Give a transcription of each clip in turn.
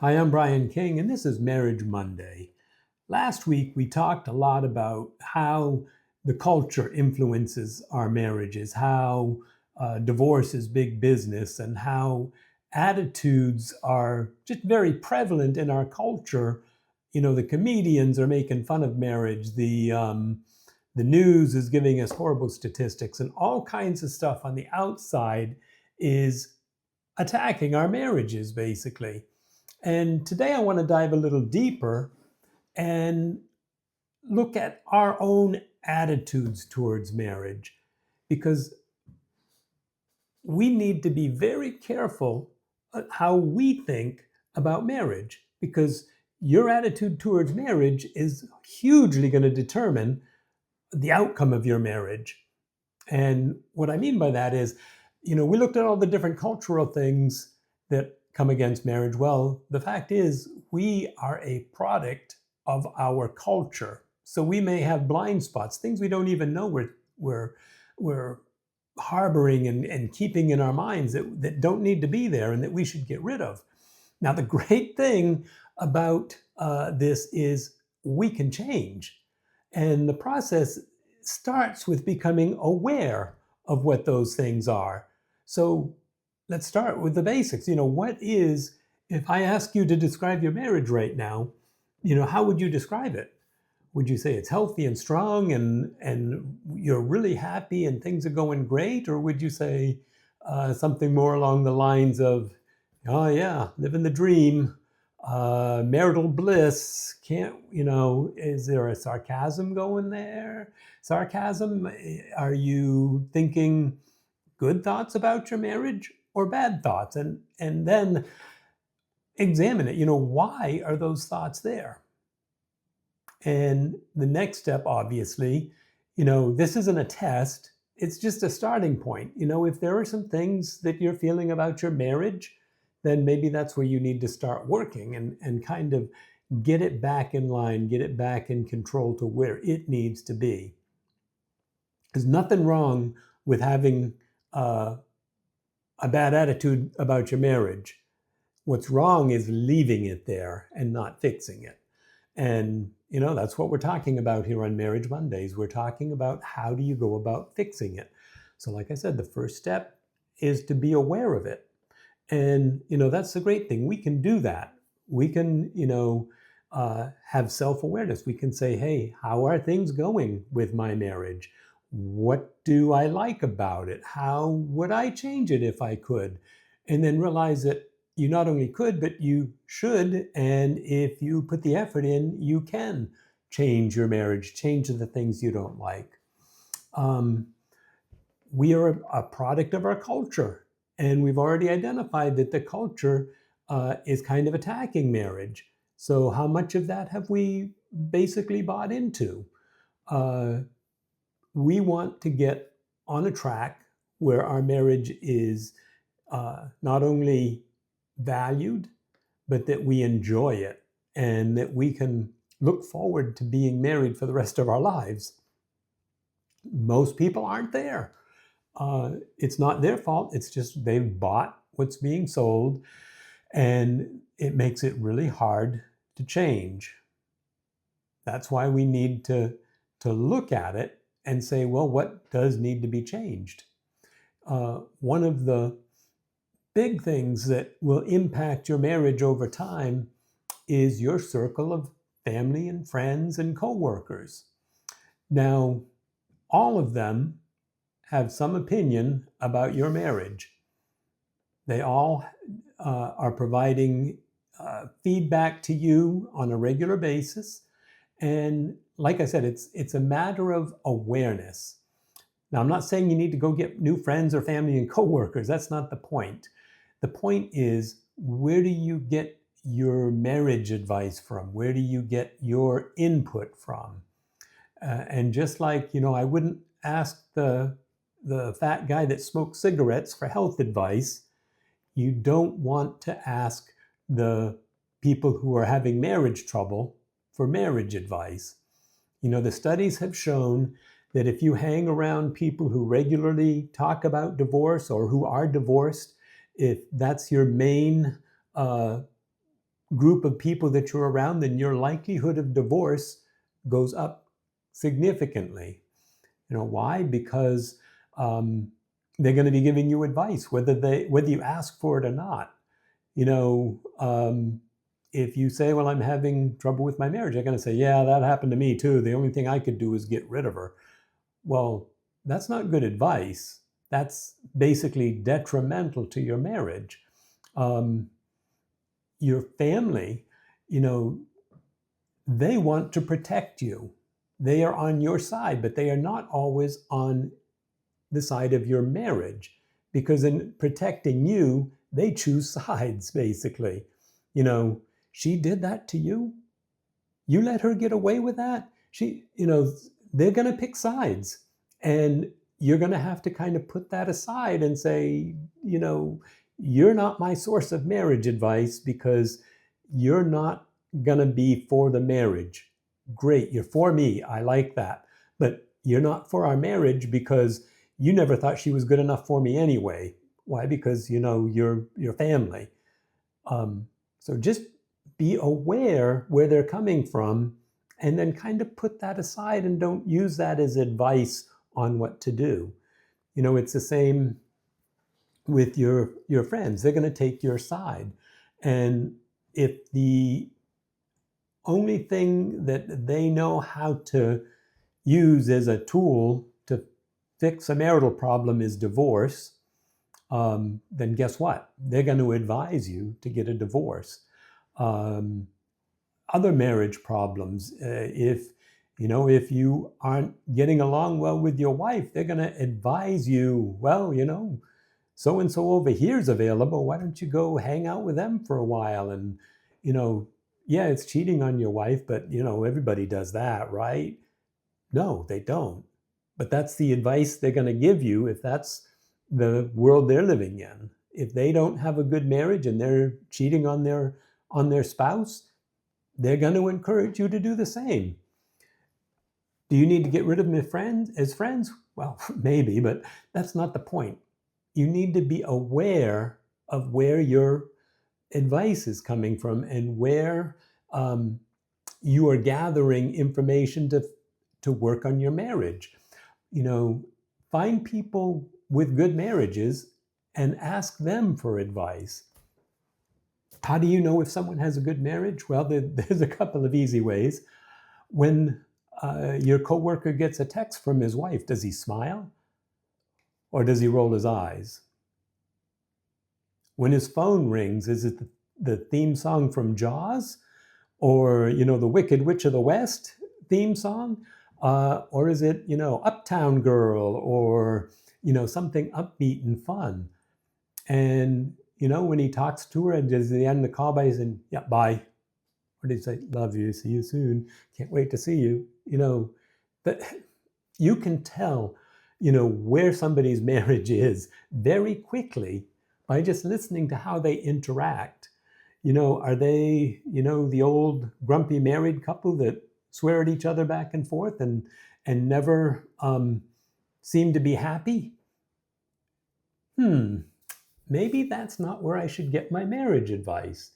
Hi, I'm Brian King, and this is Marriage Monday. Last week, we talked a lot about how the culture influences our marriages, how divorce is big business, and how attitudes are just very prevalent in our culture. The comedians are making fun of marriage, the news is giving us horrible statistics, and all kinds of stuff on the outside is attacking our marriages, basically. And today I want to dive a little deeper and look at our own attitudes towards marriage because we need to be very careful how we think about marriage because your attitude towards marriage is hugely going to determine the outcome of your marriage. And what I mean by that is, we looked at all the different cultural things that come against marriage. Well, the fact is, we are a product of our culture. So we may have blind spots, things we don't even know we're harboring and keeping in our minds that don't need to be there and that we should get rid of. Now, the great thing about this is we can change. And the process starts with becoming aware of what those things are. So let's start with the basics. If I ask you to describe your marriage right now, how would you describe it? Would you say it's healthy and strong and you're really happy and things are going great? Or would you say something more along the lines of, oh, yeah, living the dream, marital bliss? Is there a sarcasm going there? Sarcasm? Are you thinking good thoughts about your marriage or bad thoughts? And then examine it. Why are those thoughts there? And the next step, obviously, this isn't a test, it's just a starting point. If there are some things that you're feeling about your marriage, then maybe that's where you need to start working and kind of get it back in line, get it back in control to where it needs to be. There's nothing wrong with having a bad attitude about your marriage. What's wrong is leaving it there and not fixing it. And, that's what we're talking about here on Marriage Mondays. We're talking about how do you go about fixing it. So, like I said, the first step is to be aware of it. And, that's the great thing. We can do that. We can, have self-awareness. We can say, hey, how are things going with my marriage? What do I like about it? How would I change it if I could? And then realize that you not only could, but you should. And if you put the effort in, you can change your marriage, change the things you don't like. We are a product of our culture. And we've already identified that the culture is kind of attacking marriage. So how much of that have we basically bought into? We want to get on a track where our marriage is not only valued, but that we enjoy it and that we can look forward to being married for the rest of our lives. Most people aren't there. It's not their fault. It's just they've bought what's being sold, and it makes it really hard to change. That's why we need to look at it and say, well, what does need to be changed? One of the big things that will impact your marriage over time is your circle of family and friends and coworkers. Now, all of them have some opinion about your marriage. They all are providing feedback to you on a regular basis. And like I said, it's a matter of awareness. Now, I'm not saying you need to go get new friends or family and coworkers. That's not the point. The point is, where do you get your marriage advice from? Where do you get your input from? And just like, I wouldn't ask the fat guy that smokes cigarettes for health advice, you don't want to ask the people who are having marriage trouble for marriage advice. The studies have shown that if you hang around people who regularly talk about divorce or who are divorced, if that's your main group of people that you're around, then your likelihood of divorce goes up significantly. Why? Because they're going to be giving you advice, whether you ask for it or not. If you say, well, I'm having trouble with my marriage, they're going to say, yeah, that happened to me too. The only thing I could do is get rid of her. Well, that's not good advice. That's basically detrimental to your marriage. Your family, they want to protect you. They are on your side, but they are not always on the side of your marriage, because in protecting you, they choose sides, basically. She did that to you. You let her get away with that. They're going to pick sides. And you're going to have to kind of put that aside and say, you're not my source of marriage advice, because you're not going to be for the marriage. Great, you're for me. I like that. But you're not for our marriage, because you never thought she was good enough for me anyway. Why? Because, you're family. So just be aware where they're coming from, and then kind of put that aside and don't use that as advice on what to do. It's the same with your friends. They're going to take your side. And if the only thing that they know how to use as a tool to fix a marital problem is divorce, then guess what? They're going to advise you to get a divorce. Other marriage problems, if you aren't getting along well with your wife, they're going to advise you, well, so and so over here is available. Why don't you go hang out with them for a while? And yeah, it's cheating on your wife, but everybody does that, right? No, they don't. But that's the advice they're going to give you if that's the world they're living in. If they don't have a good marriage and they're cheating on their spouse, they're going to encourage you to do the same. Do you need to get rid of them as friends? Well, maybe, but that's not the point. You need to be aware of where your advice is coming from and where you are gathering information to work on your marriage. Find people with good marriages and ask them for advice. How do you know if someone has a good marriage? Well, there's a couple of easy ways. When your coworker gets a text from his wife, does he smile or does he roll his eyes? When his phone rings, is it the theme song from Jaws, or the Wicked Witch of the West theme song, or is it Uptown Girl, or something upbeat and fun? And when he talks to her, and does he end the call by saying, yeah, bye? Or did he say, love you, see you soon, can't wait to see you? That you can tell where somebody's marriage is very quickly by just listening to how they interact. Are they the old grumpy married couple that swear at each other back and forth and never seem to be happy? Maybe that's not where I should get my marriage advice.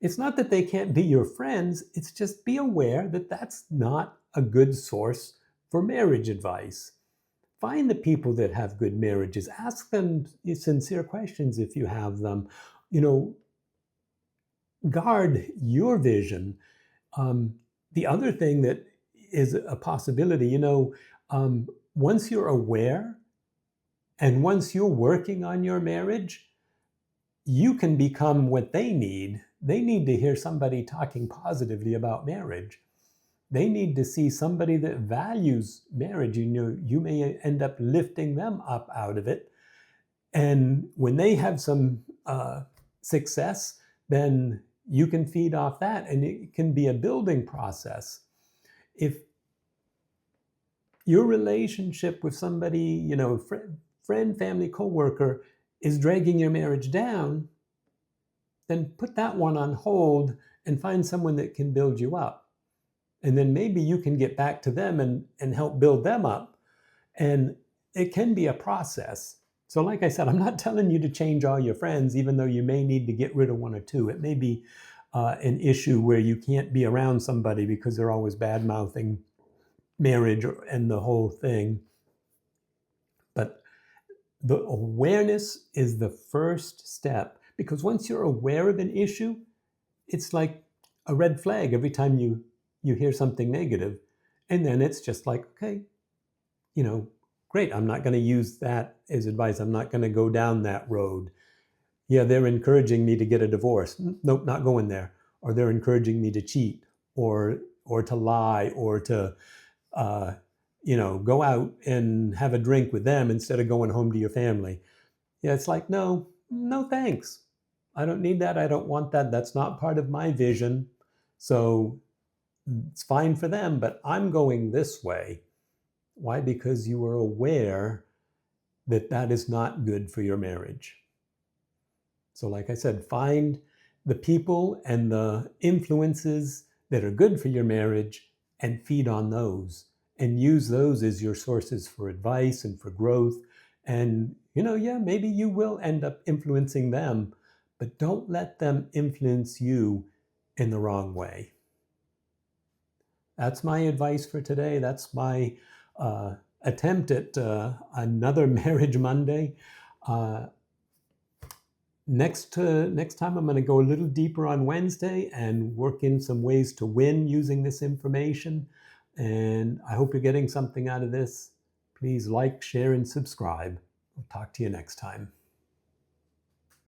It's not that they can't be your friends, it's just be aware that that's not a good source for marriage advice. Find the people that have good marriages. Ask them sincere questions if you have them. Guard your vision. The other thing that is a possibility, once you're aware and once you're working on your marriage, you can become what they need. They need to hear somebody talking positively about marriage. They need to see somebody that values marriage. You may end up lifting them up out of it. And when they have some success, then you can feed off that, and it can be a building process. If your relationship with somebody, friend, family, coworker, is dragging your marriage down, then put that one on hold and find someone that can build you up. And then maybe you can get back to them and help build them up. And it can be a process. So like I said, I'm not telling you to change all your friends, even though you may need to get rid of one or two. It may be an issue where you can't be around somebody because they're always bad mouthing marriage and the whole thing. But the awareness is the first step, because once you're aware of an issue, it's like a red flag every time you hear something negative. And then it's just like, okay, great, I'm not going to use that as advice. I'm not going to go down that road. Yeah, they're encouraging me to get a divorce. Nope, not going there. Or they're encouraging me to cheat or to lie or to go out and have a drink with them instead of going home to your family. Yeah, it's like, no, no thanks. I don't need that. I don't want that. That's not part of my vision. So it's fine for them, but I'm going this way. Why? Because you are aware that that is not good for your marriage. So, like I said, find the people and the influences that are good for your marriage and feed on those and use those as your sources for advice and for growth. And, maybe you will end up influencing them, but don't let them influence you in the wrong way. That's my advice for today. That's my attempt at another Marriage Monday. Next time, I'm going to go a little deeper on Wednesday and work in some ways to win using this information. And I hope you're getting something out of this. Please like, share, and subscribe. I'll talk to you next time.